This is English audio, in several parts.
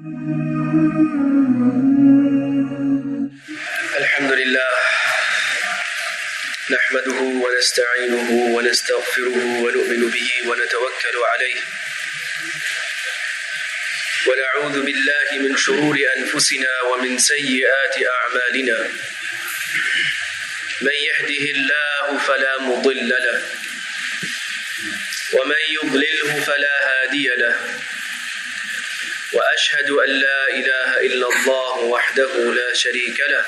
Alhamdulillah, nahmaduhu wa nasta'inuhu wa nastaghfiruhu wa nu'minu bihi wa natawakkalu alayhi wa na'udhu billahi min shururi anfusina wa min sayyiati a'malina. Man yahdihillahu fala mudilla lahu wa man yudlilhu fala hadiya lahu. وأشهد أن لا إله إلا الله وحده لا شريك له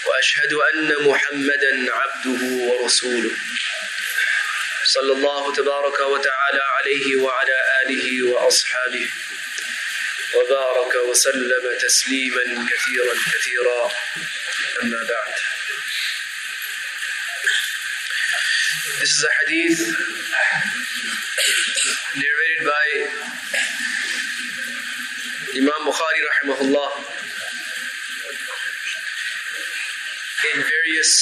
وأشهد أن محمدا عبده ورسوله صلى الله تبارك وتعالى عليه وعلى آله وأصحابه وبارك وسلم تسليما كثيرا كثيرا. أما بعد. This is a hadith narrated by Imam Bukhari rahimahullah in various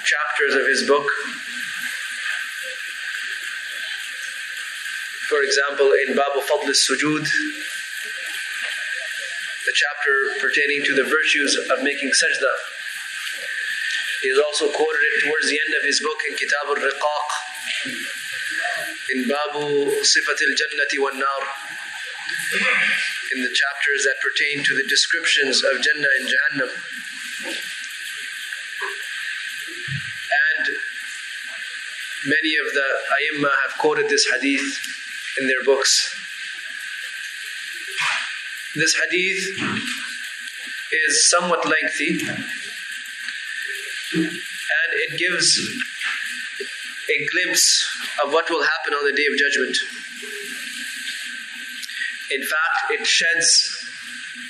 chapters of his book. For example, in Babu Fadl al-Sujud, the chapter pertaining to the virtues of making sajda. He has also quoted it towards the end of his book in Kitab al-Riqaq, in Babu Sifat al-Jannati wal-Nar, in the chapters that pertain to the descriptions of Jannah and Jahannam. And many of the A'immah have quoted this hadith in their books. This hadith is somewhat lengthy, and it gives a glimpse of what will happen on the Day of Judgment. In fact, it sheds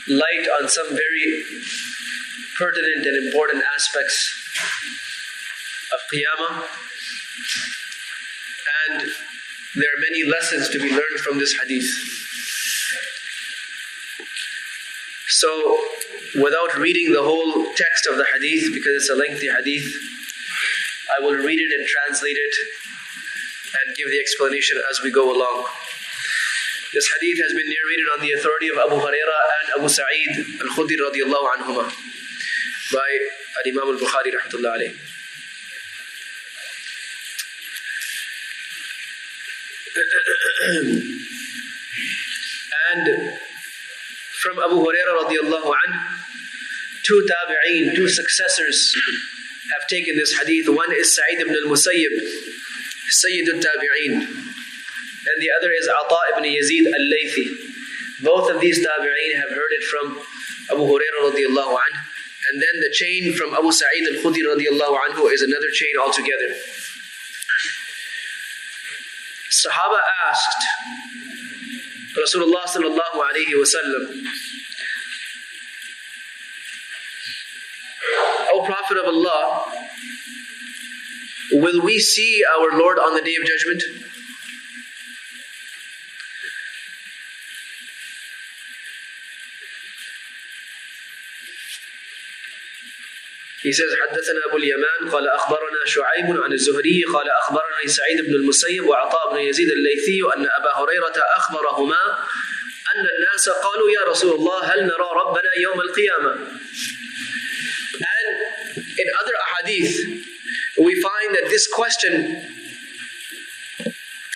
light on some very pertinent and important aspects of Qiyama, and there are many lessons to be learned from this hadith. So, without reading the whole text of the hadith, because it's a lengthy hadith, I will read it and translate it and give the explanation as we go along. This hadith has been narrated on the authority of Abu Hurairah and Abu Sa'id al-Khudri radiyallahu anhuma by Imam al-Bukhari rahmatullah alayhi. And from Abu Hurairah radiyallahu anhu, two tabi'een, two successors have taken this hadith. One is Sa'id ibn al-Musayyib, Sayyid al-Tabi'een, and the other is Ata ibn Yazid al-Laythi. Both of these tabi'een have heard it from Abu Hurairah radiyallahu anhu. And then the chain from Abu Sa'id al-Khudri radiyallahu anhu is another chain altogether. Sahaba asked Rasulullah sallallahu alayhi wa sallam, O Prophet of Allah, will we see our Lord on the Day of Judgment? He says, حدثنا أبو اليمان قال أخبرنا شعيب عن الزهري قال أخبرني سعيد بن المسيب وعطاء بن يزيد الليثي أن أبا هريرة أخبرهما أن الناس قالوا يا رسول الله هل نرى ربنا يوم القيامة. And in other ahadith, we find that this question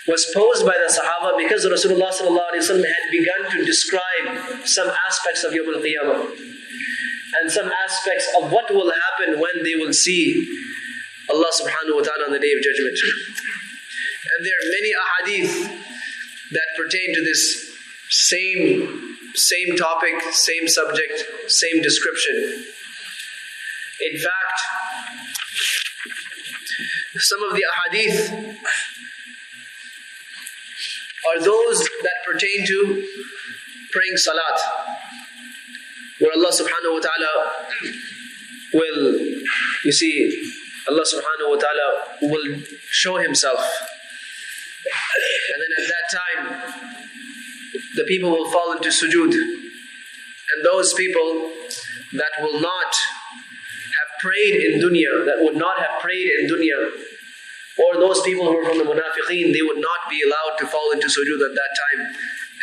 was posed by the Sahaba because Rasulullah sallallahu alaihi wasallam had begun to describe some aspects of Yawm al-Qiyamah and some aspects of what will happen when they will see Allah subhanahu wa ta'ala on the Day of Judgment. And there are many ahadith that pertain to this same topic, same subject, same description. In fact, some of the ahadith are those that pertain to praying salat, where Allah subhanahu wa ta'ala will, you see, Allah subhanahu wa ta'ala will show Himself. And then at that time, the people will fall into sujood. And those people that will not have prayed in dunya, that would not have prayed in dunya, or those people who are from the munafiqeen, they would not be allowed to fall into sujood at that time.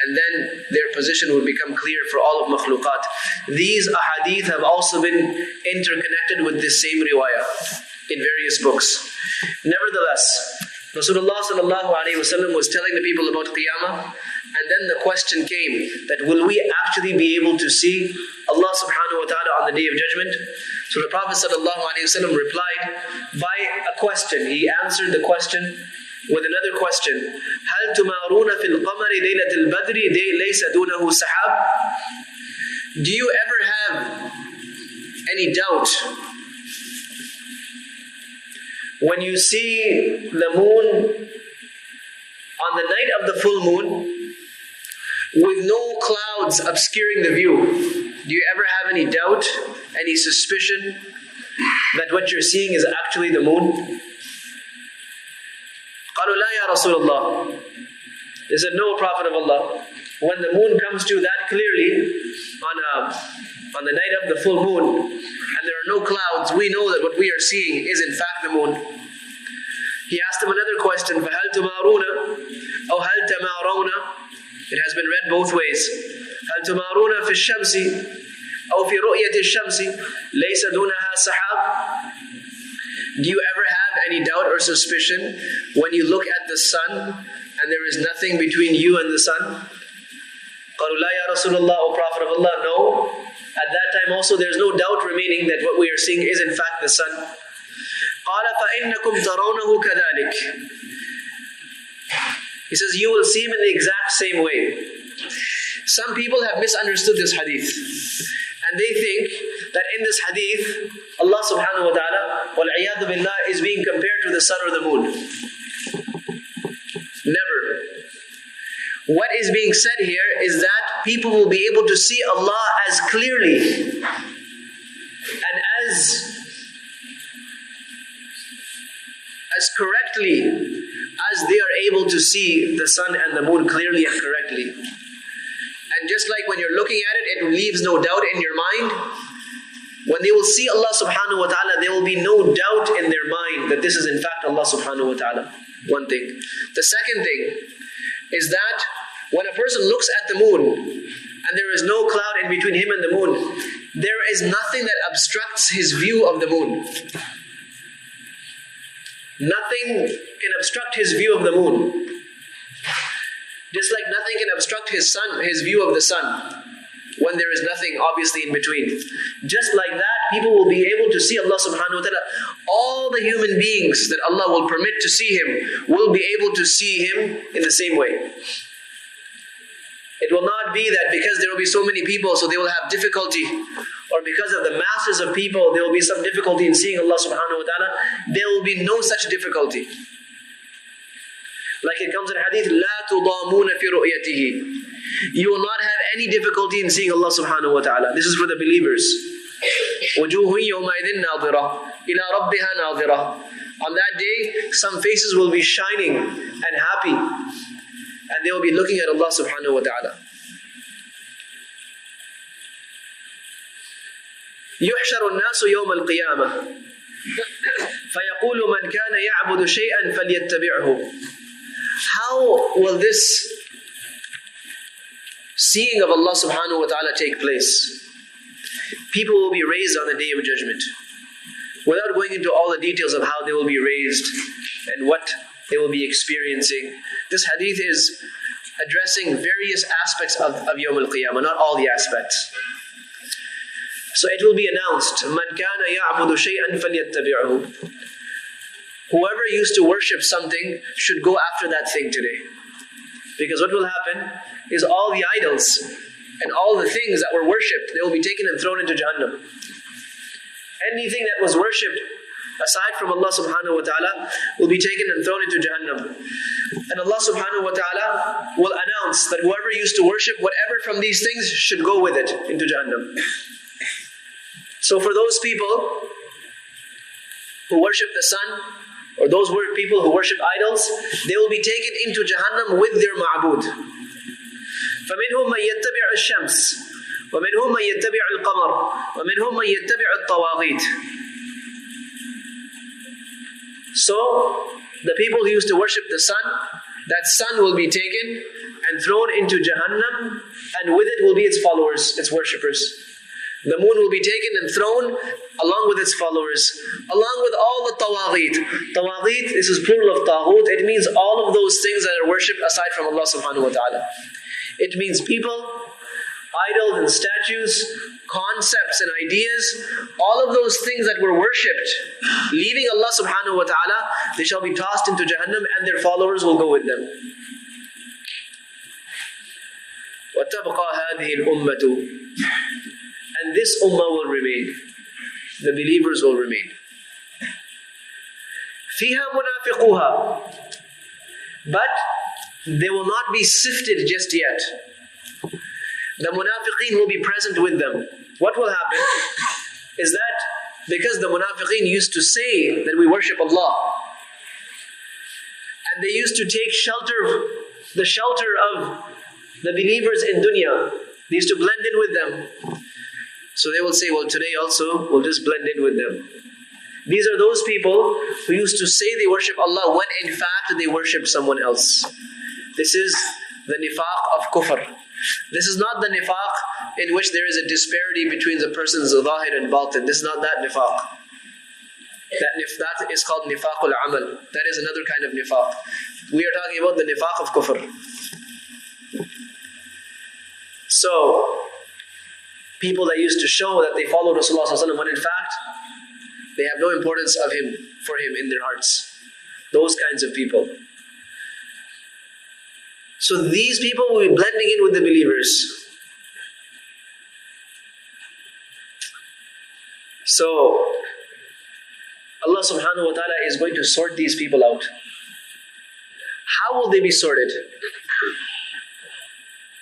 and then their position would become clear for all of makhluqat. These ahadith have also been interconnected with this same riwayah in various books. Nevertheless, Rasulullah sallallahu alaihi wasallam was telling the people about Qiyamah, and then the question came that will we actually be able to see Allah subhanahu wa ta'ala on the Day of Judgment? So the Prophet sallallahu alaihi wasallam replied by a question. He answered the question with another question. هل تمارون في القمر ليلة البدر ليس دونه سحاب? Do you ever have any doubt when you see the moon on the night of the full moon with no clouds obscuring the view? Do you ever have any doubt, any suspicion that what you're seeing is actually the moon? قالوا لا يا رسول الله. They said, no, Prophet of Allah. When the moon comes to that clearly on the night of the full moon, and there are no clouds, we know that what we are seeing is in fact the moon. He asked them another question, فَهَلْ تُمَارُونَ أو هَلْ تَمَارُونَ? It has been read both ways. هَلْ تُمَارُونَ فِي الشَّمْسِ أو في رؤية الشمس ليس دونها سحاب? Do you ever have any doubt or suspicion when you look at the sun and there is nothing between you and the sun? قالوا لا يا رسول الله, O Prophet of Allah, no. At that time also there's no doubt remaining that what we are seeing is in fact the sun. قال فإنكم ترونه كذلك. He says, you will see him in the exact same way. Some people have misunderstood this hadith. And they think that in this hadith, Allah subhanahu wa ta'ala, wal-'iyadhu billah, is being compared to the sun or the moon. Never. What is being said here is that people will be able to see Allah as clearly and as correctly as they are able to see the sun and the moon clearly and correctly. And just like when you're looking at it, it leaves no doubt in your mind. When they will see Allah subhanahu wa ta'ala, there will be no doubt in their mind that this is in fact Allah subhanahu wa ta'ala. One thing. The second thing is that when a person looks at the moon and there is no cloud in between him and the moon, there is nothing that obstructs his view of the moon. Nothing can obstruct his view of the moon. Just like nothing can obstruct his view of the sun, when there is nothing obviously in between. Just like that, people will be able to see Allah subhanahu wa ta'ala. All the human beings that Allah will permit to see Him will be able to see Him in the same way. It will not be that because there will be so many people, so they will have difficulty, or because of the masses of people, there will be some difficulty in seeing Allah subhanahu wa ta'ala. There will be no such difficulty. Like it comes in hadith, لا تضامون في رؤيته. You will not have any difficulty in seeing Allah subhanahu wa ta'ala. This is for the believers. وجوه يومئذ ناظرة إلى ربها ناظرة. On that day, some faces will be shining and happy, and they will be looking at Allah subhanahu wa ta'ala. يحشر الناس يوم القيامة فيقول من كان يعبد شيئا فليتبعه. How will this seeing of Allah subhanahu wa ta'ala take place? People will be raised on the Day of Judgment. Without going into all the details of how they will be raised and what they will be experiencing, this hadith is addressing various aspects of Yawm al-Qiyamah, not all the aspects. So it will be announced, مَنْ كَانَ يَعْبُدُ شَيْئًا فَلْيَتَّبِعْهُ. Whoever used to worship something should go after that thing today. Because what will happen is all the idols and all the things that were worshipped, they will be taken and thrown into Jahannam. Anything that was worshipped aside from Allah subhanahu wa ta'ala will be taken and thrown into Jahannam. And Allah subhanahu wa ta'ala will announce that whoever used to worship whatever from these things should go with it into Jahannam. So for those people who worship the sun, or those people who worship idols, they will be taken into Jahannam with their ma'bud. فَمِنْهُمْ مَنْ يَتَّبِعُ الشَّمْسِ وَمِنْهُمْ مَنْ يَتَّبِعُ الْقَمَرِ وَمِنْهُمْ مَنْ يَتَّبِعُ الطَّوَاغِيتِ. So, the people who used to worship the sun, that sun will be taken and and thrown into Jahannam, and with it will be its followers, its worshippers. The moon will be taken and thrown along with its followers, along with all the tawaghit. Tawaghit, this is plural of taghut. It means all of those things that are worshipped aside from Allah subhanahu wa ta'ala. It means people, idols and statues, concepts and ideas, all of those things that were worshipped, leaving Allah subhanahu wa ta'ala, they shall be tossed into Jahannam and their followers will go with them. وَتَبْقَى هَذِهِ الْأُمَّةُ, and this ummah will remain. The believers will remain. فِيهَا مُنَافِقُوهَا, but they will not be sifted just yet. The munafiqeen will be present with them. What will happen is that because the munafiqeen used to say that we worship Allah, and they used to take the shelter of the believers in dunya, they used to blend in with them. So they will say, well, today also we'll just blend in with them. These are those people who used to say they worship Allah when in fact they worship someone else. This is the nifaq of kufr. This is not the nifaq in which there is a disparity between the person's zahir and batin. This is not that nifaq. That is called nifaqul amal. That is another kind of nifaq. We are talking about the nifaq of kufr. So, people that used to show that they follow Rasulullah when in fact they have no importance for him in their hearts. Those kinds of people. So these people will be blending in with the believers. So Allah subhanahu wa ta'ala is going to sort these people out. How will they be sorted?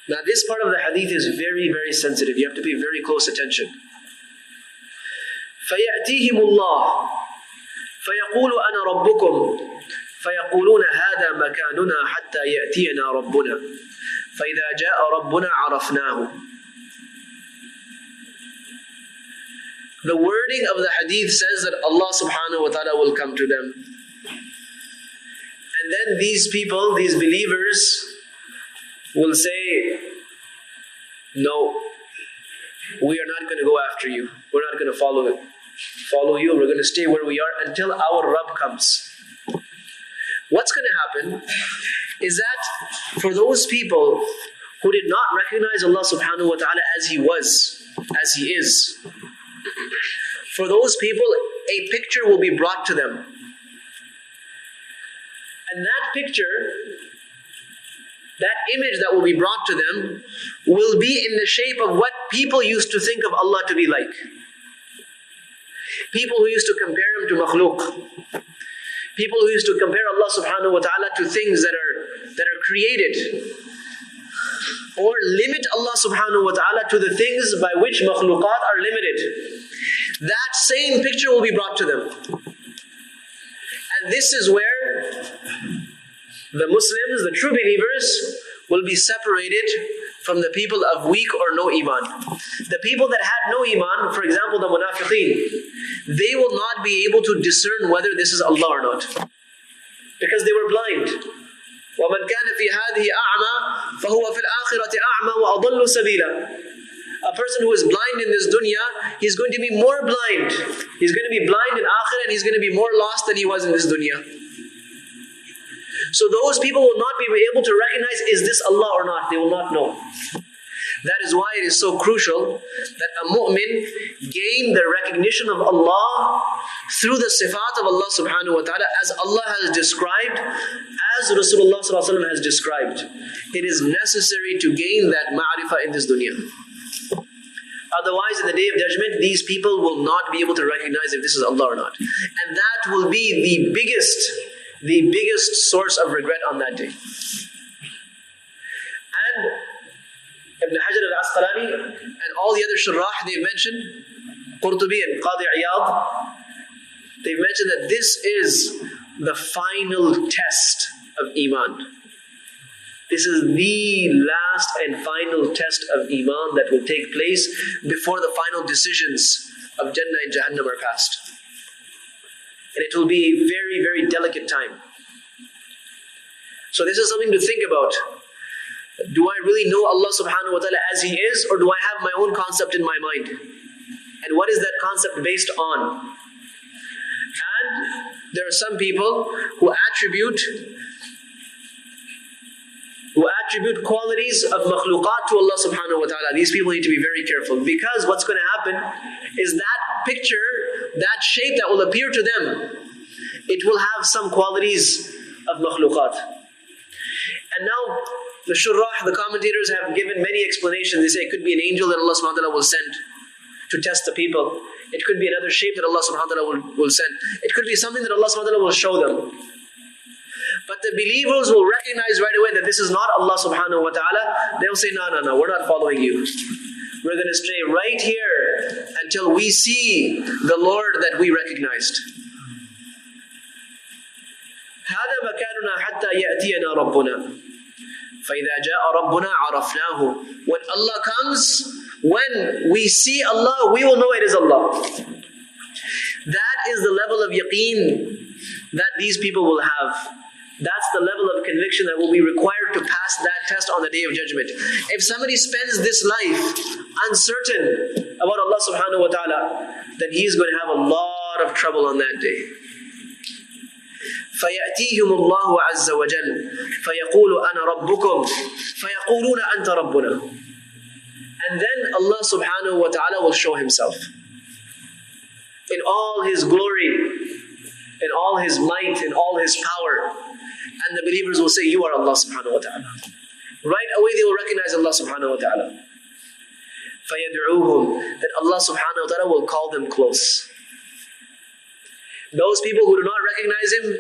Now this part of the hadith is very, very sensitive. You have to pay very close attention. فَيَأْتِيهِمُ اللَّهُ فَيَقُولُ أَنَا رَبُّكُمْ فيقولون هذا مكاننا حتى يأتينا ربنا فإذا جاء ربنا عرفناه. The wording of the hadith says that Allah subhanahu wa ta'ala will come to them. And then these people, these believers, will say, no, we are not going to go after you. We're not going to follow you. We're going to stay where we are until our Rabb comes. What's going to happen is that for those people who did not recognize Allah subhanahu wa ta'ala as He was, as He is, for those people a picture will be brought to them. And that picture, that image that will be brought to them will be in the shape of what people used to think of Allah to be like. People who used to compare Him to makhluq. People who used to compare Allah subhanahu wa ta'ala to things that are created. Or limit Allah subhanahu wa ta'ala to the things by which makhluqat are limited. That same picture will be brought to them. And this is where the Muslims, the true believers, will be separated from the people of weak or no iman. The people that had no iman, for example the munafiqeen, they will not be able to discern whether this is Allah or not. Because they were blind. وَمَنْ كَانَ فِي هَذِهِ أَعْمَى فَهُوَ فِي الْآخِرَةِ أَعْمَى وَأَضَلُّ سَبِيلًا. A person who is blind in this dunya, he's going to be more blind. He's going to be blind in akhirah and he's going to be more lost than he was in this dunya. So those people will not be able to recognize, is this Allah or not? They will not know. That is why it is so crucial that a mu'min gain the recognition of Allah through the sifat of Allah subhanahu wa ta'ala as Allah has described, as Rasulullah sallallahu alaihi wasallam has described. It is necessary to gain that ma'rifah in this dunya. Otherwise, in the day of judgment, these people will not be able to recognize if this is Allah or not. And that will be the biggest source of regret on that day. And Ibn Hajar al-Asqalani and all the other shurrah they've mentioned, Qurtubi and Qadi Iyad, they've mentioned that this is the final test of Iman. This is the last and final test of Iman that will take place before the final decisions of Jannah and Jahannam are passed. And it will be a very, very delicate time. So this is something to think about. Do I really know Allah subhanahu wa ta'ala as He is, or do I have my own concept in my mind? And what is that concept based on? And there are some people who attribute qualities of makhluqat to Allah subhanahu wa ta'ala. These people need to be very careful, because what's going to happen is that picture, that shape that will appear to them, it will have some qualities of makhluqat. And now the shurrah, the commentators, have given many explanations. They say it could be an angel that Allah subhanahu wa ta'ala will send to test the people. It could be another shape that Allah subhanahu wa ta'ala will send. It could be something that Allah subhanahu wa ta'ala will show them. But the believers will recognize right away that this is not Allah subhanahu wa ta'ala. They'll say, no, we're not following you. We're going to stay right here until we see the Lord that we recognized. هذا مكاننا حتى يأتينا ربنا فإذا جاء ربنا عرفناه. When Allah comes, when we see Allah, we will know it is Allah. That is the level of yaqeen that these people will have. That's the level of conviction that will be required to pass that test on the Day of Judgment. If somebody spends this life uncertain about Allah subhanahu wa ta'ala, then he is going to have a lot of trouble on that day. فَيَأْتِيهِمُ اللَّهُ عَزَّ وَجَلَّ فَيَقُولُ أَنَا رَبُّكُمْ فَيَقُولُونَ أَنْتَ رَبُّنَا. And then Allah subhanahu wa ta'ala will show Himself in all His glory, in all His might, in all His power. And the believers will say, you are Allah subhanahu wa ta'ala. Right away they will recognize Allah subhanahu wa ta'ala. فَيَدْعُوهُمْ. That Allah subhanahu wa ta'ala will call them close. Those people who do not recognize Him,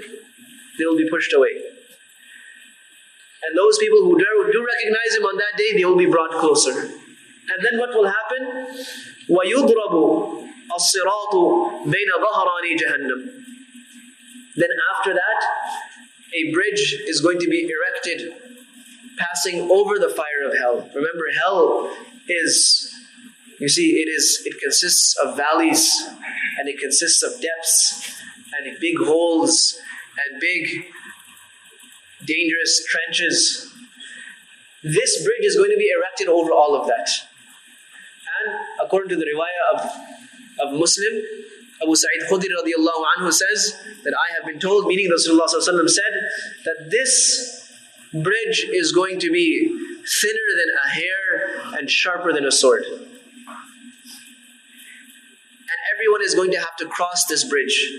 they will be pushed away. And those people who do recognize Him on that day, they will be brought closer. And then what will happen? وَيُضْرَبُ الصِّرَاطُ بَيْنَ ظَهْرَانِ جَهَنَّمْ. Then after that, a bridge is going to be erected, passing over the fire of hell. Remember, hell is, it consists of valleys, and it consists of depths, and big holes, and big, dangerous trenches. This bridge is going to be erected over all of that. And according to the riwayah of Muslim, Abu Sa'id Khudri radiallahu anhu says that I have been told, meaning Rasulullah sallallahu alaihi wasallam said, that this bridge is going to be thinner than a hair and sharper than a sword. And everyone is going to have to cross this bridge.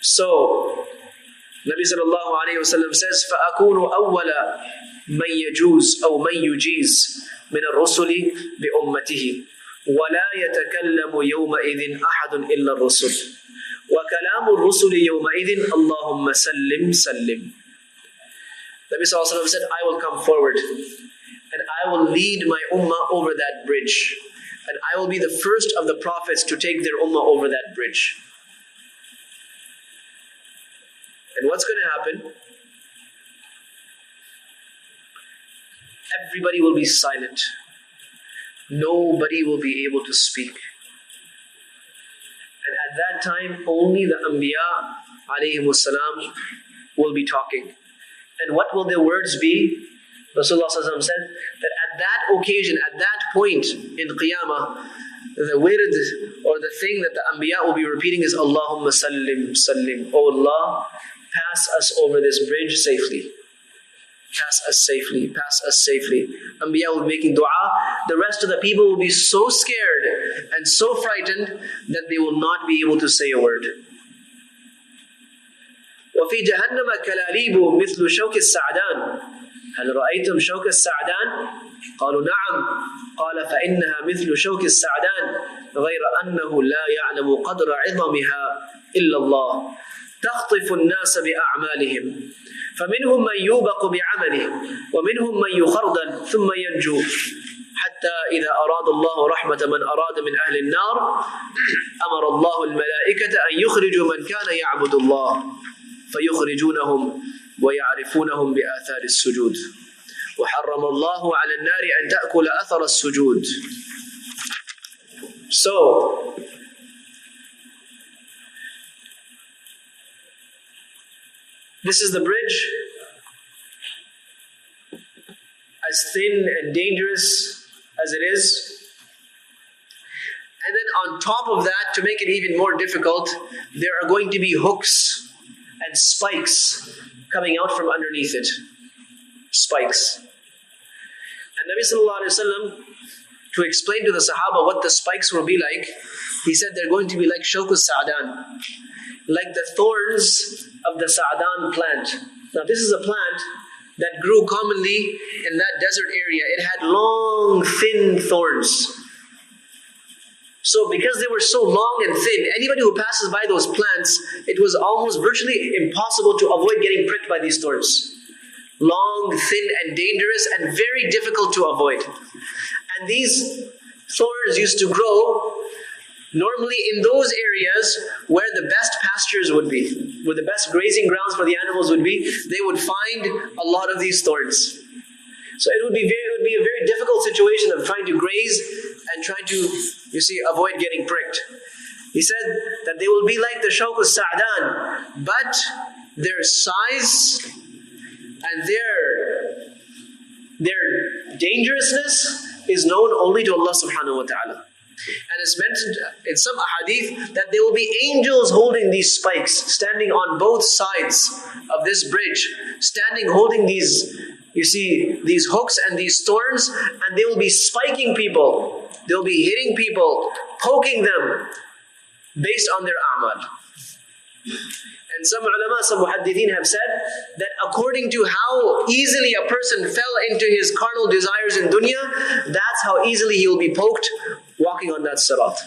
So, Nabi sallallahu alayhi wa sallam says, فَأَكُونُ أَوَّلَ مَنْ يَجُوزُ أَوْ مَنْ يُجِيزُ مِنَ الرُّسُلِ بِأُمَّتِهِ وَلَا يَتَكَلَّمُ يَوْمَئِذٍ أَحَدٌ إِلَّا الرُّسُلِ وَكَلَامُ الرُّسُلِ يَوْمَئِذٍ اللَّهُمَّ سَلِّمْ سَلِّمْ. Nabi sallallahu alayhi wa sallam said, I will come forward and I will lead my ummah over that bridge. And I will be the first of the prophets to take their ummah over that bridge. And what's going to happen? Everybody will be silent. Nobody will be able to speak. And at that time, only the Anbiya alayhimus salam will be talking. And what will their words be? Rasulullah sallallahu alaihi wasallam said that at that occasion, at that point in Qiyama, the wird or the thing that the Anbiya will be repeating is Allahumma sallim, sallim. Oh Allah, pass us over this bridge safely. Pass us safely, pass us safely. Anbiya will be making dua. The rest of the people will be so scared and so frightened that they will not be able to say a word. وَفِي جَهَنَّمَ كَلَالِيبُ مِثْلُ شَوْكِ السَّعْدَانِ هل رأيتم شوك السعدان؟ قالوا نعم. قال فإنها مثل شوك السعدان غير أنه لا يعلم قدر عظمها إلا الله تخطف الناس بأعمالهم فمنهم من يوبق بعمله ومنهم من يخردل ثم ينجو حتى إذا أراد الله رحمة من أراد من أهل النار أمر الله الملائكة أن يخرجوا من كان يعبد الله فيخرجونهم ويعرفونهم بآثار السجود وحرم الله على النار أن تأكل أثر السجود. So, this is the bridge as thin and dangerous as it is. And then on top of that, to make it even more difficult, there are going to be hooks and spikes coming out from underneath it. Spikes. And Nabi Sallallahu Alaihi Wasallam, to explain to the Sahaba what the spikes will be like, he said they're going to be like shawkus sa'adan, like the thorns of the sa'adan plant. Now this is a plant that grew commonly in that desert area. It had long, thin thorns. So because they were so long and thin, anybody who passes by those plants, it was almost virtually impossible to avoid getting pricked by these thorns. Long, thin, and dangerous, and very difficult to avoid. And these thorns used to grow normally in those areas where the best pastures would be, where the best grazing grounds for the animals would be. They would find a lot of these thorns. So it would be a very difficult situation of trying to graze and trying to, avoid getting pricked. He said that they will be like the shawkus sa'adan, but their size and their dangerousness is known only to Allah subhanahu wa ta'ala. And it's mentioned in some ahadith that there will be angels holding these spikes, standing on both sides of this bridge, holding these, these hooks and these thorns, and they will be spiking people. They'll be hitting people, poking them based on their a'mal. And some ulama, some muhaddithin have said that according to how easily a person fell into his carnal desires in dunya, that's how easily he will be poked walking on that sirat.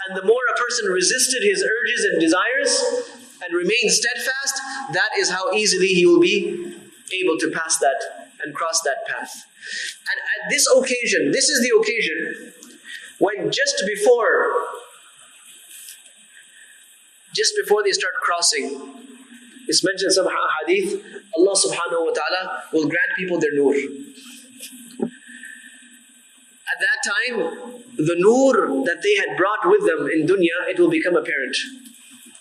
And the more a person resisted his urges and desires and remained steadfast, that is how easily he will be able to pass that and cross that path. And at this occasion, this is the occasion when just before they start crossing, it's mentioned in some hadith, Allah subhanahu wa ta'ala will grant people their nur. At that time, the nur that they had brought with them in dunya, it will become apparent.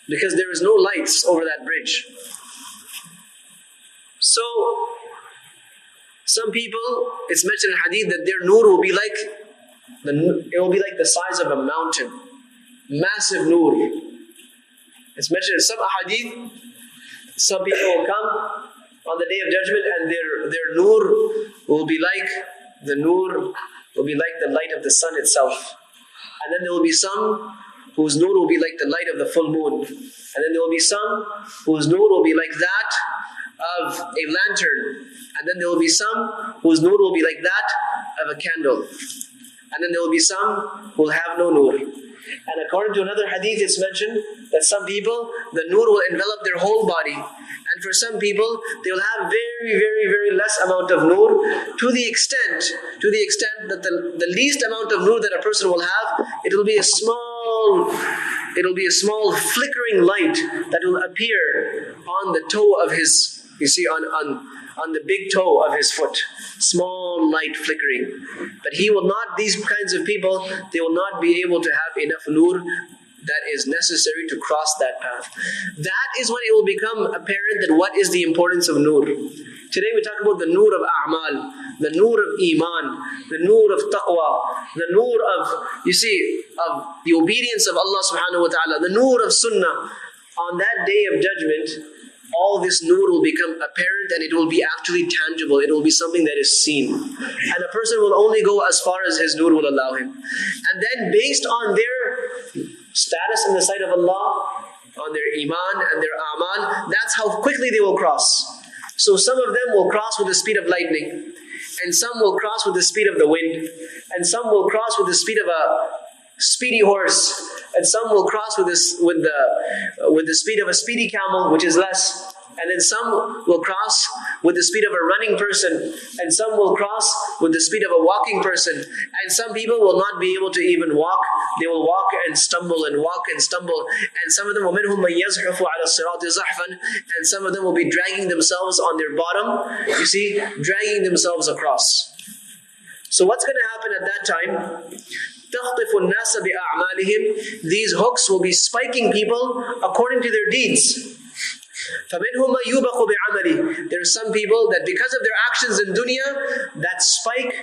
Because there is no lights over that bridge. So, some people, it's mentioned in hadith that their nur will be like the size of a mountain. Massive nur. It's mentioned in some hadith, some people will come on the day of judgment and their nur will be like the light of the sun itself. And then there will be some whose nur will be like the light of the full moon. And then there will be some whose nur will be like that of a lantern. And then there will be some whose nur will be like that of a candle. And then there will be some who will have no nur. And according to another hadith, it's mentioned that some people, the nur will envelop their whole body. And for some people, they will have very, very, very less amount of nur, to the extent that the least amount of nur that a person will have, it will be a small flickering light that will appear on the toe of his, on the big toe of his foot. Small light flickering. But these kinds of people, they will not be able to have enough nur that is necessary to cross that path. That is when it will become apparent that what is the importance of nur. Today we talk about the nur of a'mal, the nur of iman, the nur of taqwa, the nur of the obedience of Allah subhanahu wa ta'ala, the nur of sunnah. On that day of judgment, all this nur will become apparent and it will be actually tangible. It will be something that is seen. And a person will only go as far as his nur will allow him. And then based on their status in the sight of Allah, on their iman and their amal, that's how quickly they will cross. So some of them will cross with the speed of lightning, and some will cross with the speed of the wind, and some will cross with the speed of a speedy horse, and some will cross with the speed of a speedy camel, which is less. And then some will cross with the speed of a running person, and some will cross with the speed of a walking person. And some people will not be able to even walk. They will walk and stumble and walk and stumble. And some of them, وَمِنْهُمْ مَنْ يَزْحُفُ عَلَى الصِّرَاطِ زَحْفًا, and some of them will be dragging themselves on their bottom, dragging themselves across. So what's going to happen at that time? تَخْطِفُ النَّاسَ بِأَعْمَالِهِمْ. These hooks will be spiking people according to their deeds. فَمِنْهُمْ مَنْ يُوبَقُ بِعَمَلِهِ. There are some people that because of their actions in dunya, that spike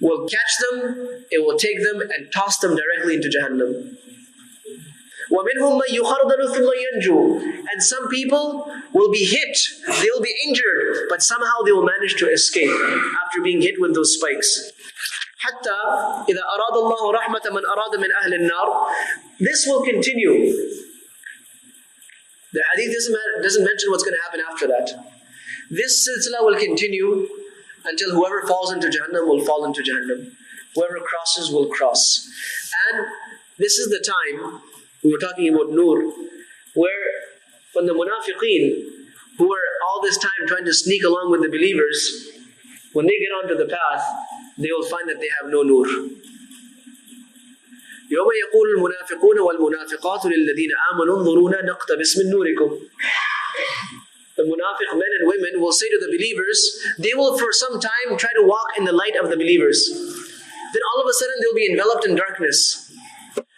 will catch them, it will take them and toss them directly into Jahannam. وَمِنْهُمْ مَنْ يُخَرْضَلُ ثُمَّ يَنْجُو. And some people will be hit, they will be injured, but somehow they will manage to escape after being hit with those spikes. حَتَّى إِذَا أَرَادَ اللَّهُ رَحْمَةَ مَنْ أَرَادَ مِنْ أَهْلِ النَّارِ. This will continue. The hadith doesn't mention what's going to happen after that. This silsila will continue until whoever falls into Jahannam will fall into Jahannam. Whoever crosses will cross. And this is the time, we were talking about Nur, where when the munafiqeen, who were all this time trying to sneak along with the believers, when they get onto the path, they will find that they have no Nur. يوم يقول المنافقون والمنافقات للذين آمنوا انظرونا نقتبس من نوركم. The munafiq men and women will say to the believers, they will for some time try to walk in the light of the believers. Then all of a sudden they'll be enveloped in darkness.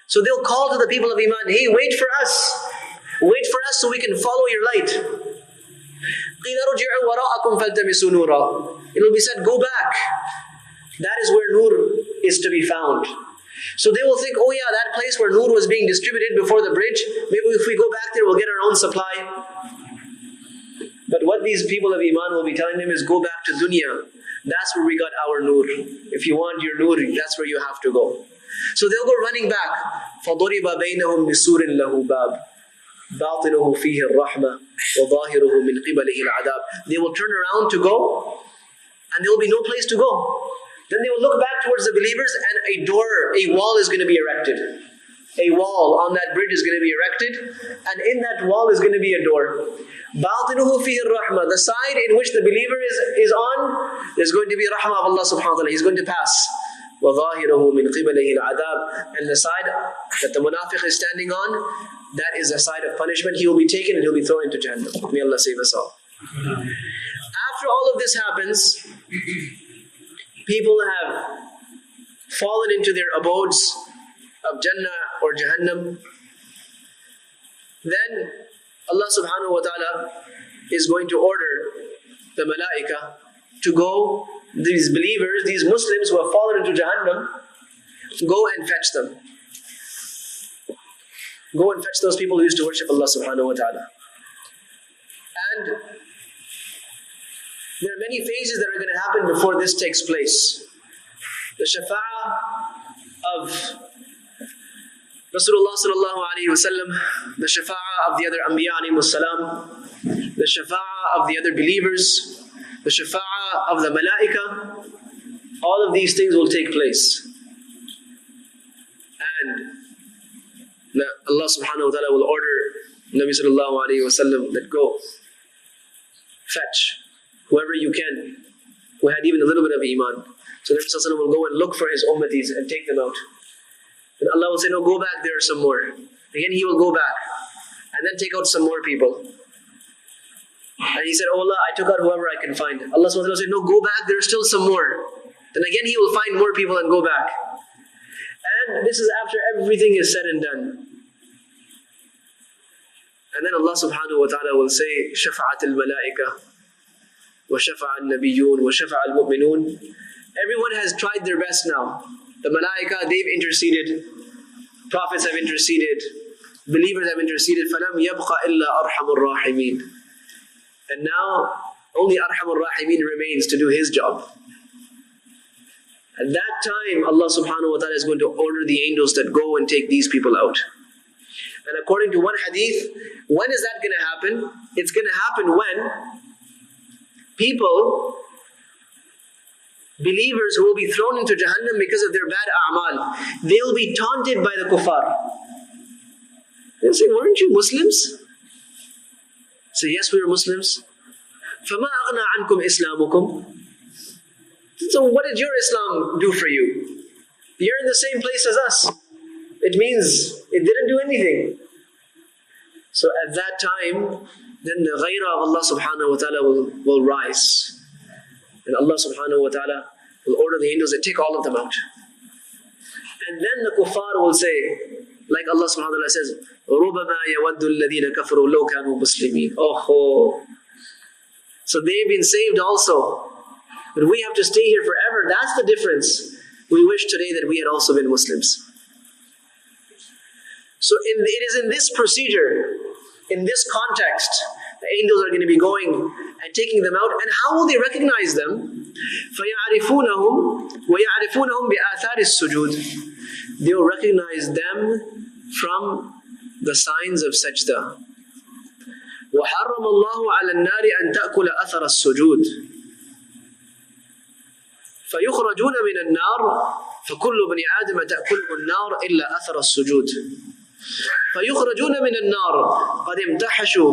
So they'll call to the people of Iman, hey, wait for us. Wait for us so we can follow your light. قِيلَ رُجِعُوا وَرَاءَكُمْ فَالْتَمِسُوا نُورًا. It will be said, go back. That is where Nur is to be found. So they will think, oh yeah, that place where Nur was being distributed before the bridge, maybe if we go back there, we'll get our own supply. But what these people of Iman will be telling them is, go back to dunya. That's where we got our Nur. If you want your Nur, that's where you have to go. So they'll go running back. فَضُرِبَ بَيْنَهُمْ بِسُورٍ لَهُ بَابٍ بَاطِنُهُ فِيهِ الرَّحْمَةِ وَظَاهِرُهُ مِنْ قِبَلِهِ الْعَذَابِ. They will turn around to go, and there will be no place to go. Then they will look back towards the believers, and a door, a wall is going to be erected. A wall on that bridge is going to be erected, and in that wall is going to be a door. بَاطِنُهُ فِيهِ الرَّحْمَةِ. The side in which the believer is on, there's going to be rahmah of Allah subhanahu wa ta'ala. He's going to pass. وَظَاهِرُهُ مِنْ قِبَلِهِ الْعَذَابِ. And the side that the munafiq is standing on, that is a side of punishment. He will be taken and he'll be thrown into Jahannam. May Allah save us all. After all of this happens, people have fallen into their abodes of Jannah or Jahannam. Then Allah subhanahu wa ta'ala is going to order the malaika to go, these believers, these Muslims who have fallen into Jahannam, go and fetch them. Go and fetch those people who used to worship Allah subhanahu wa ta'ala. And there are many phases that are going to happen before this takes place. The shafa'ah of Rasulullah sallallahu alayhi wa sallam, the shafa'ah of the other anbiya alayhi salam, the shafa'ah of the other believers, the shafa'ah of the malaika, all of these things will take place. And Allah subhanahu wa ta'ala will order Nabi sallallahu alayhi wa sallam that go, fetch whoever you can, who had even a little bit of iman. So Nabi sallallahu alayhi wa sallam will go and look for his ummatis and take them out. And Allah will say, no, go back, there are some more. Again, he will go back and then take out some more people. And he said, oh Allah, I took out whoever I can find. Allah subhanahu wa ta'ala will say, no, go back, there are still some more. Then again, he will find more people and go back. And this is after everything is said and done. And then Allah subhanahu wa ta'ala will say, شَفَعَتِ الْمَلَائِكَةِ وَشَفَعَ النَّبِيُّونَ وَشَفَعَ الْمُؤْمِنُونَ. Everyone has tried their best now. The malaika, they've interceded. Prophets have interceded. Believers have interceded. فَلَمْ يَبْقَ إِلَّا أَرْحَمُ الرَّاحِمِينَ. And now, only Arhamur Rahimin remains to do his job. At that time, Allah subhanahu wa ta'ala is going to order the angels that go and take these people out. And according to one hadith, when is that going to happen? It's going to happen when people, believers who will be thrown into Jahannam because of their bad a'mal, they'll be taunted by the kuffar. They'll say, weren't you Muslims? Say, yes, we are Muslims. فَمَا أَغْنَى عَنْكُمْ إِسْلَامُكُمْ. So what did your Islam do for you? You're in the same place as us. It means it didn't do anything. So at that time, then the ghayrah of Allah subhanahu wa ta'ala will rise. And Allah subhanahu wa ta'ala will order the angels to take all of them out. And then the kuffar will say, like Allah subhanahu wa ta'ala says, رُبَمَا يَوَدُّ الَّذِينَ كَفَرُوا لَوْ كَانُوا مُسْلِمِينَ. Oh. So they've been saved also. But we have to stay here forever. That's the difference. We wish today that we had also been Muslims. So it is in this procedure, in this context, the angels are going to be going and taking them out. And how will they recognize them? فَيَعْرِفُونَهُمْ وَيَعْرِفُونَهُمْ بِآثَارِ السُّجُودِ. They will recognize them from the signs of sajda. وَحَرَّمَ اللَّهُ عَلَى النَّارِ أَن تَأْكُلَ أَثَرَ السُّجُودِ فَيُخْرَجُونَ مِنَ النَّارِ فَكُلُّ بَنِي آدَمَ تَأْكُلُهُ النَّارِ إِلَّا أَثَرَ السُّجُودِ فَيُخْرَجُونَ مِنَ النَّارِ قَدْ امْتَحَشُوا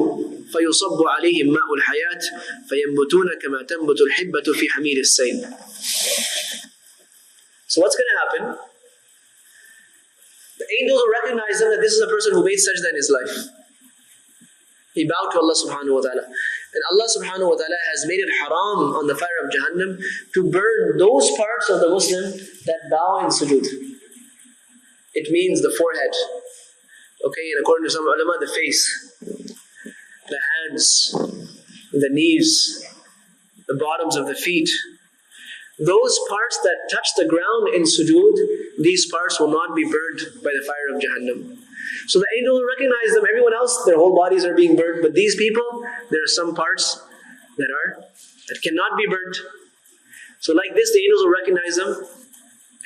فَيُصَبُّ عَلَيْهِمْ مَاءُ الْحَيَاةِ فَيَنْبُتُونَ كَمَا تَنْبُتُ الْحِبَّةُ فِي حَمِيلِ السَّيْلِ. So what's going to happen? The angels will recognize them that this is a person who made sajda in his life. He bowed to Allah subhanahu wa ta'ala. And Allah subhanahu wa ta'ala has made it haram on the fire of Jahannam to burn those parts of the Muslim that bow in sujood. It means the forehead. Okay, and according to some ulama, the face, the hands, the knees, the bottoms of the feet. Those parts that touch the ground in sujood, these parts will not be burnt by the fire of Jahannam. So the angel will recognize them. Everyone else, their whole bodies are being burnt. But these people, there are some parts that cannot be burnt. So like this, the angels will recognize them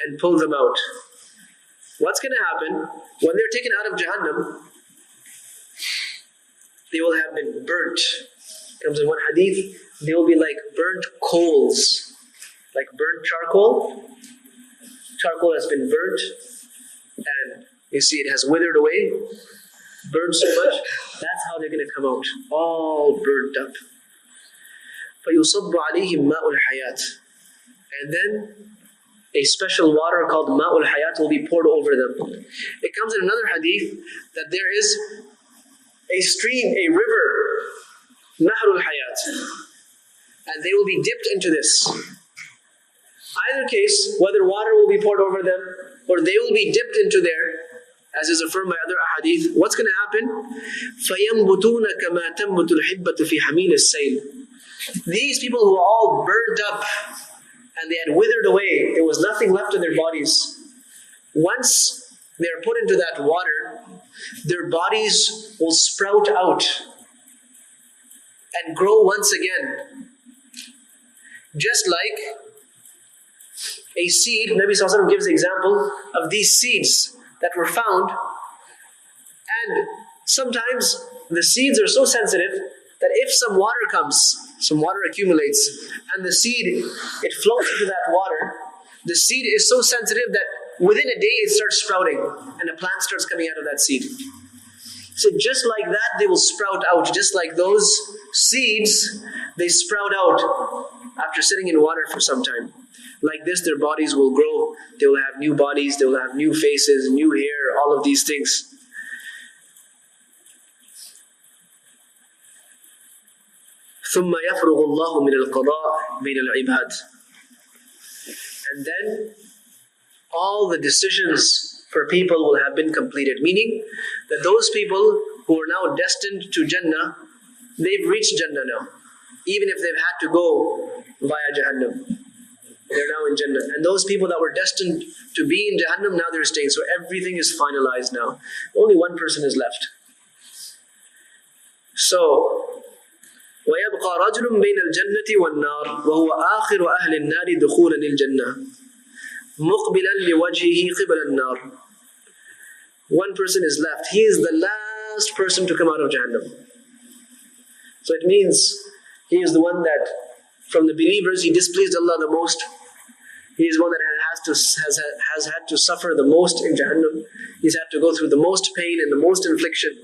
and pull them out. What's going to happen? When they're taken out of Jahannam, they will have been burnt. It comes in one hadith, they will be like burnt coals. Like burnt charcoal. Charcoal has been burnt and you see it has withered away, burned so much. That's how they're going to come out, all burnt up. فَيُصَبُّ عَلَيْهِمْ مَاءُ الْحَيَاةِ. And then a special water called ma'ul hayat will be poured over them. It comes in another hadith that there is a stream, a river, nahrul hayat, and they will be dipped into this. Either case, whether water will be poured over them or they will be dipped into there, as is affirmed by other ahadith, what's going to happen? فَيَنْبُتُونَ كَمَا تَنْبُتُ الْحِبَّةُ فِي حَمِيلِ السَّيْلِ. These people who are all burned up and they had withered away, there was nothing left in their bodies. Once they are put into that water, their bodies will sprout out and grow once again. Just like a seed, Nabi Sallallahu Alaihi Wasallam gives the example of these seeds that were found, and sometimes the seeds are so sensitive that if some water comes, some water accumulates, and the seed, it floats into that water, the seed is so sensitive that within a day it starts sprouting, and a plant starts coming out of that seed. So just like that, they will sprout out. Just like those seeds, they sprout out after sitting in water for some time. Like this, their bodies will grow. They will have new bodies. They will have new faces, new hair, all of these things. ثُمَّ يَفْرُغُ اللَّهُ مِنَ الْقَضَاءِ بَيْنَ الْعِبَادِ. And then all the decisions for people will have been completed. Meaning that those people who are now destined to Jannah, they've reached Jannah now. Even if they've had to go via Jahannam, they're now in Jannah. And those people that were destined to be in Jahannam, now they're staying. So everything is finalized now. Only one person is left. So, وَيَبْقَى رَجُلٌ بَيْنَ الْجَنَّةِ وَالنَّارِ وَهُوَ آخِرُ أَهْلِ النَّارِ دُخُولًا الْجَنَّةِ مُقْبِلًا لِوَجْهِهِ قِبَلَ النَّارِ. One person is left. He is the last person to come out of Jahannam. So it means he is the one that, from the believers, he displeased Allah the most. He is one that has had to suffer the most in Jahannam. He's had to go through the most pain and the most infliction.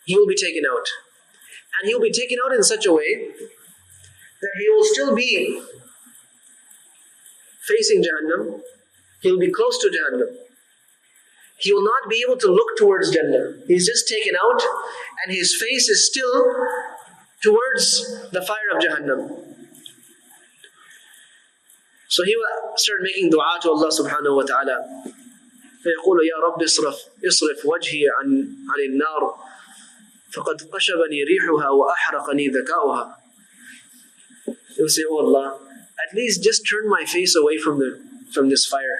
He will be taken out. And he will be taken out in such a way that he will still be facing Jahannam. He will be close to Jahannam. He will not be able to look towards Jannah. He's just taken out and his face is still towards the fire of Jahannam. So he will start making dua to Allah subhanahu wa ta'ala. فيقول يا رب اصرف وجهي عن النار فقد قشبني ريحها وأحرقني ذكاؤها. He will say, oh Allah, at least just turn my face away from this fire,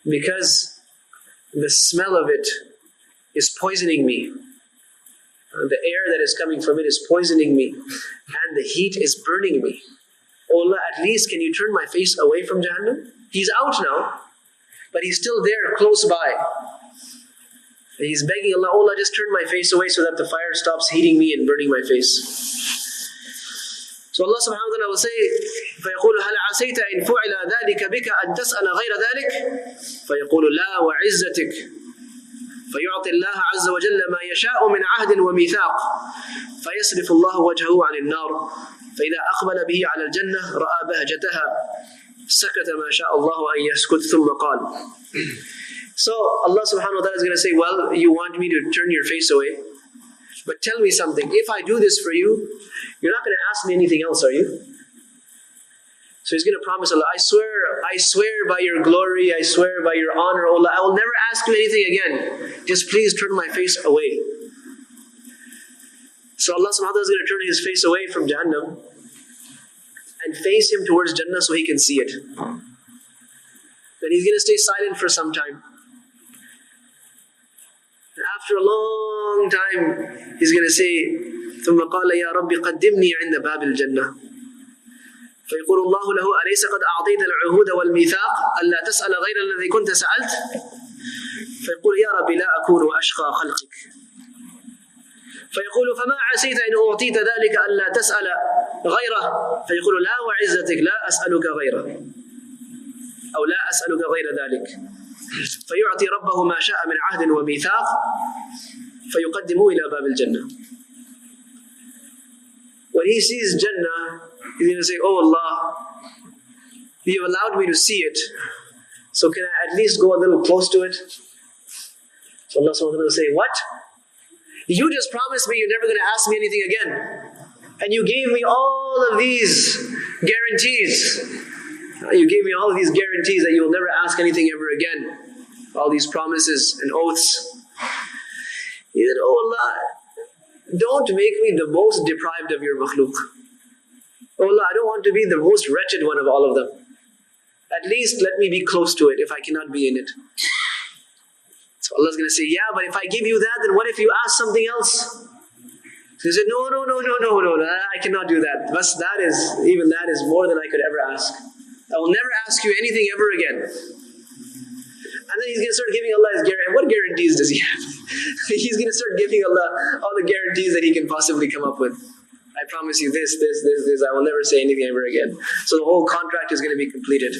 because the smell of it is poisoning me. The air that is coming from it is poisoning me, and the heat is burning me. Oh Allah, at least can you turn my face away from Jahannam? He's out now, but he's still there close by. He's begging Allah, oh Allah, just turn my face away so that the fire stops heating me and burning my face. So Allah subhanahu wa ta'ala will say, فَيَقُولُ هَلْ عَسَيْتَ إِنْ فُعِلَ ذَلِكَ بِكَ أَنْ تَسْأَلَ غَيْرَ ذَلِكَ فَيَقُولُ لَا وَعِزَّتِكَ فيعطي الله عز وجل ما يشاء من عهد وميثاق فيصرف الله وجهه عن النار فإذا أقبل به على الجنة رأى بهجتها سكت ما شاء الله أن يسكت ثم قال. So Allah subhanahu wa ta'ala is going to say, well, you want me to turn your face away, but tell me something. If I do this for you, you're not going to ask me anything else, are you? So he's going to promise Allah, I swear by your glory, I swear by your honor, Allah, I will never ask you anything again. Just please turn my face away. So Allah subhanahu wa ta'ala is going to turn his face away from Jahannam and face him towards Jannah so he can see it. Then he's going to stay silent for some time. And after a long time, he's going to say, ثم قال يا رب قدمني عند باب الجنة. فيقول الله له أليس قد أعطيت العهود والميثاق ألا تسأل غير الذي كنت سألت؟ فيقول يا رب لا أكون أشقى خلقك. فيقول فما عسيت إن أعطيت ذلك ألا تسأل غيره؟ فيقول لا وعزتك لا أسألك غيره أو لا أسألك غير ذلك. فيعطي ربه ما شاء من عهد وميثاق فيقدمه إلى باب الجنة. When he sees Jannah, he's going to say, oh Allah, you have allowed me to see it, so can I at least go a little close to it? So Allah subhanahu wa ta'ala will say, what? You just promised me you're never going to ask me anything again. And you gave me all of these guarantees. You gave me all of these guarantees that you will never ask anything ever again. All these promises and oaths. He said, oh Allah, don't make me the most deprived of your makhluk. Oh Allah, I don't want to be the most wretched one of all of them. At least let me be close to it if I cannot be in it. So Allah's going to say, yeah, but if I give you that, then what if you ask something else? So he said, no, I cannot do that. But even that is more than I could ever ask. I will never ask you anything ever again. And then he's going to start giving Allah his guarantee. What guarantees does he have? He's going to start giving Allah all the guarantees that he can possibly come up with. I promise you this. I will never say anything ever again. So the whole contract is going to be completed.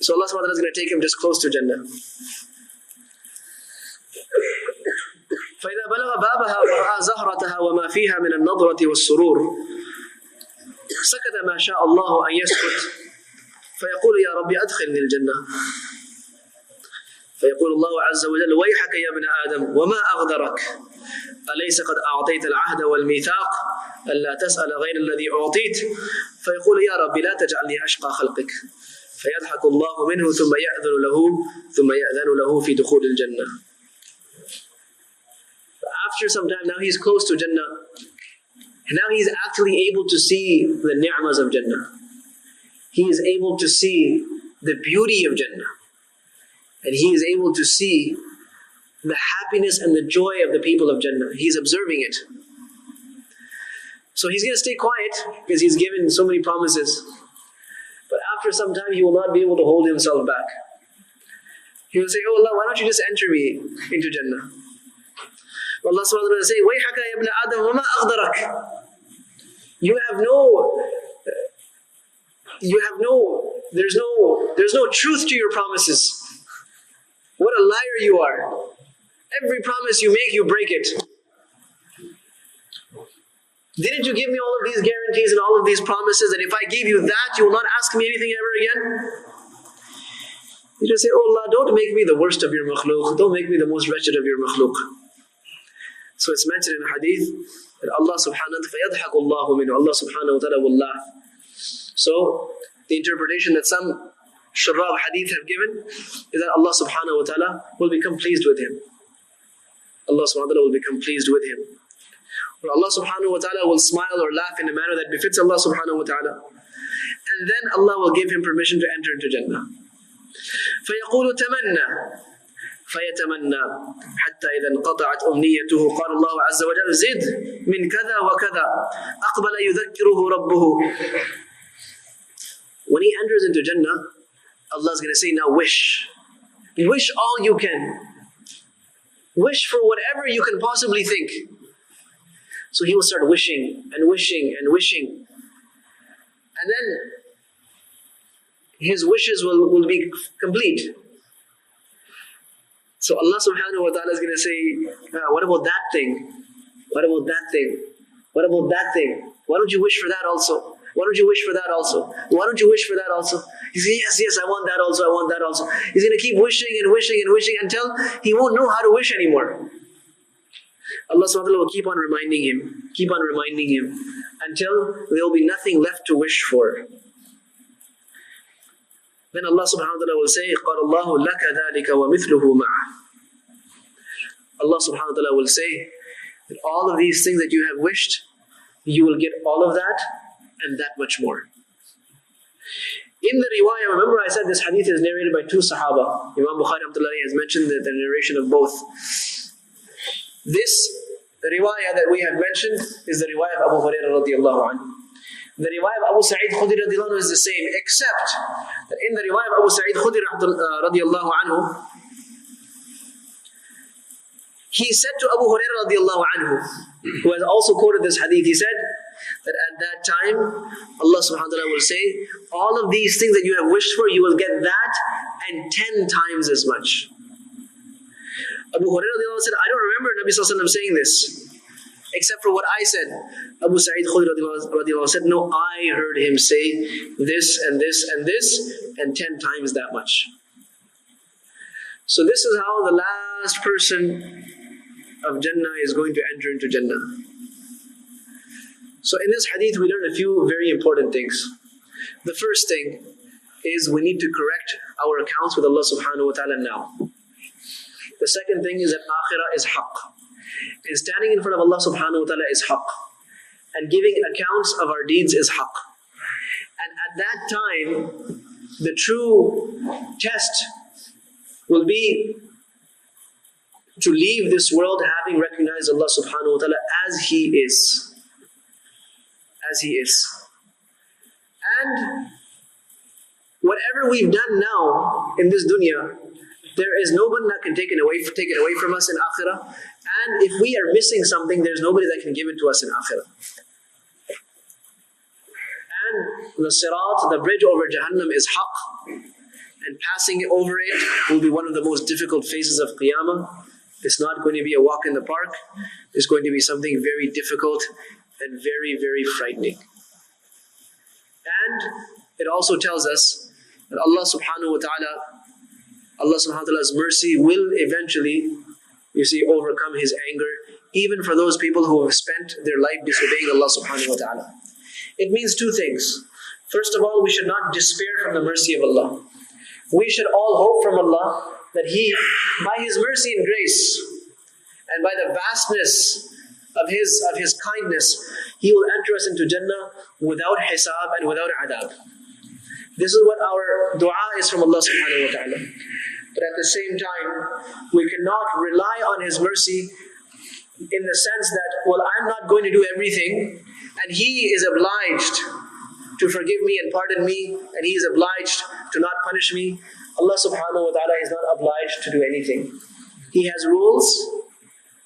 So Allah subhanahu wa ta'ala is going to take him just close to Jannah. فإذا بلغ بابها ورأى زهرتها وما فيها من النضرة والسرور سكت ما شاء الله أن يسكت فيقول يا ربي أدخلني الجنة. فيقول الله عز وجل ويحك يا ابن آدم وما أغدرك أليس قد أعطيت العهد والميثاق ألا تسأل غير الذي أعطيت. فيقول يا رب لا تجعلني أشقى خلقك. فيضحك الله منه ثم يأذن له في دخول الجنة. After some time, now he's close to Jannah. And now he's actually able to see the ni'mas of Jannah. He is able to see the beauty of Jannah. And he is able to see the happiness and the joy of the people of Jannah. He's observing it. So he's going to stay quiet because he's given so many promises. But after some time, he will not be able to hold himself back. He will say, oh Allah, why don't you just enter me into Jannah? Allah subhanahu wa ta'ala will say, وَيْحَكَ يَا ابْنَ آدَمَ وَمَا أَغْدَرَكَ. There's no truth to your promises. What a liar you are. Every promise you make, you break it. Didn't you give me all of these guarantees and all of these promises that if I give you that, you will not ask me anything ever again? You just say, oh Allah, don't make me the worst of your makhluk. Don't make me the most wretched of your makhluk. So it's mentioned in hadith that Allah subhanahu wa ta'ala will laugh. So the interpretation that some Shurrah hadith have given is that Allah subhanahu wa ta'ala will become pleased with him. Allah subhanahu wa ta'ala will become pleased with him. Or Allah subhanahu wa ta'ala will smile or laugh in a manner that befits Allah subhanahu wa ta'ala. And then Allah will give him permission to enter into Jannah. فَيَقُولُ تَمَنَّى فَيَتَمَنَّى حَتَّى إِذَا انْقَطَعَتْ أُمْنِيَّتُهُ قَالَ اللَّهُ عَزَّ وَجَلَّ زِدْ مِنْ كَذَا وَكَذَا أَقْبَلَ يُذَكِّرُهُ رَبُّهُ. When he enters into Jannah, Allah is going to say, now wish. Wish all you can. Wish for whatever you can possibly think. So he will start wishing and wishing and wishing. And then his wishes will be complete. So Allah subhanahu wa ta'ala is going to say, what about that thing? What about that thing? What about that thing? Why don't you wish for that also? Why don't you wish for that also? Why don't you wish for that also? He says, yes, I want that also, I want that also. He's going to keep wishing and wishing and wishing until he won't know how to wish anymore. Allah subhanahu wa ta'ala will keep on reminding him until there will be nothing left to wish for. Then Allah subhanahu wa ta'ala will say, قَالَ اللَّهُ لَكَ ذَلِكَ وَمِثْلُهُ مَعَهُ. Allah subhanahu wa ta'ala will say that all of these things that you have wished, you will get all of that and that much more. In the riwayah, remember I said this hadith is narrated by two Sahaba. Imam Bukhari has mentioned the narration of both. This riwayah that we have mentioned is the riwayah of Abu Hurairah radiallahu anhu. The riwayah of Abu Sa'id Khudri radiallahu anhu is the same, except that in the riwayah of Abu Sa'id Khudri radiallahu anhu, he said to Abu Hurairah radiallahu anhu, who has also quoted this hadith, he said that at that time, Allah subhanahu wa ta'ala will say, all of these things that you have wished for, you will get that and 10 times as much. Abu Hurairah said, I don't remember Nabi sallallahu alaihi wasallam saying this, except for what I said. Abu Sa'id Khudri said, no, I heard him say this and this and this and 10 times that much. So this is how the last person of Jannah is going to enter into Jannah. So in this hadith we learn a few very important things. The first thing is we need to correct our accounts with Allah subhanahu wa ta'ala now. The second thing is that akhirah is haqq. And standing in front of Allah subhanahu wa ta'ala is haqq. And giving accounts of our deeds is haqq. And at that time, the true test will be to leave this world having recognized Allah subhanahu wa ta'ala as He is. As He is. And whatever we've done now in this dunya, there is nobody that can take it away from us in akhirah. And if we are missing something, there's nobody that can give it to us in akhirah. And the sirat, the bridge over Jahannam, is haqq. And passing over it will be one of the most difficult phases of Qiyama. It's not going to be a walk in the park. It's going to be something very difficult and very, very frightening. And it also tells us that Allah subhanahu wa ta'ala's mercy will eventually, overcome His anger, even for those people who have spent their life disobeying Allah subhanahu wa ta'ala. It means two things. First of all, we should not despair from the mercy of Allah. We should all hope from Allah that He, by His mercy and grace, and by the vastness of His kindness, He will enter us into Jannah without hisab and without adab. This is what our dua is from Allah subhanahu wa ta'ala. But at the same time, we cannot rely on His mercy in the sense that, well, I'm not going to do everything, and He is obliged to forgive me and pardon me, and He is obliged to not punish me. Allah subhanahu wa ta'ala is not obliged to do anything. He has rules.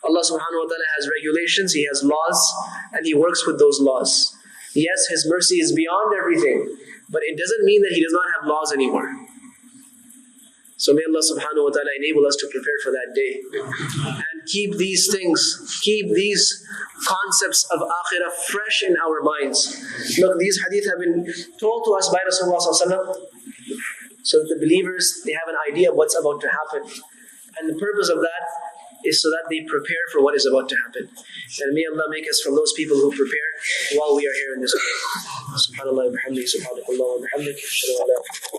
Allah subhanahu wa ta'ala has regulations. He has laws, and He works with those laws. Yes, His mercy is beyond everything, but it doesn't mean that He does not have laws anymore. So may Allah subhanahu wa ta'ala enable us to prepare for that day. And keep these concepts of akhirah fresh in our minds. Look, these hadith have been told to us by Rasulullah sallallahu alaihi wasallam, so that the believers, they have an idea of what's about to happen. And the purpose of that is so that they prepare for what is about to happen. And may Allah make us from those people who prepare while we are here in this world. Subhanallah wa bihamdihi, subhanakallah wa bihamdihi, ashhadu an la ilaha illa anta.